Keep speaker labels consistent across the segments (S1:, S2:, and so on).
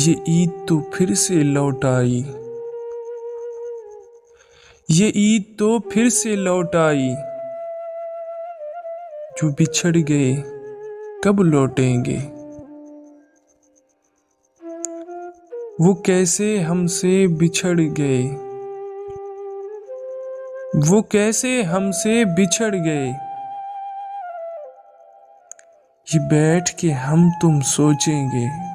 S1: ये ईद तो फिर से लौट आई। ये ईद तो फिर से लौट आई। जो बिछड़ गए कब लौटेंगे। वो कैसे हमसे बिछड़ गए। वो कैसे हमसे बिछड़ गए। ये बैठ के हम तुम सोचेंगे।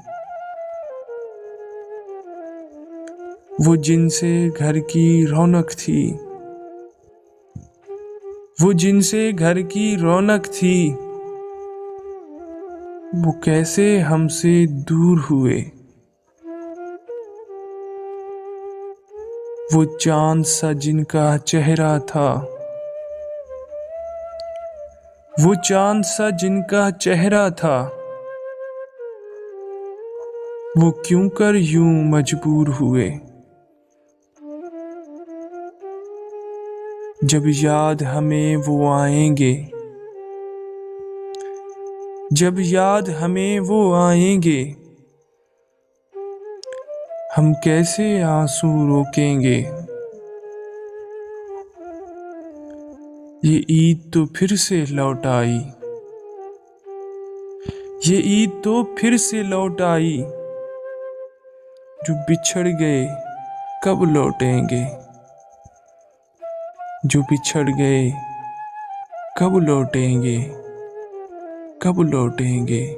S1: वो जिनसे घर की रौनक थी। वो जिनसे घर की रौनक थी। वो कैसे हमसे दूर हुए। वो चांद सा जिनका चेहरा था। वो चांद सा जिनका चेहरा था। वो क्यों कर यूं मजबूर हुए। जब याद हमें वो आएंगे। जब याद हमें वो आएंगे। हम कैसे आंसू रोकेंगे। ये ईद तो फिर से लौट आई। ये ईद तो फिर से लौट आई। जो बिछड़ गए कब लौटेंगे। जो बिछड़ गए कब लौटेंगे। कब लौटेंगे।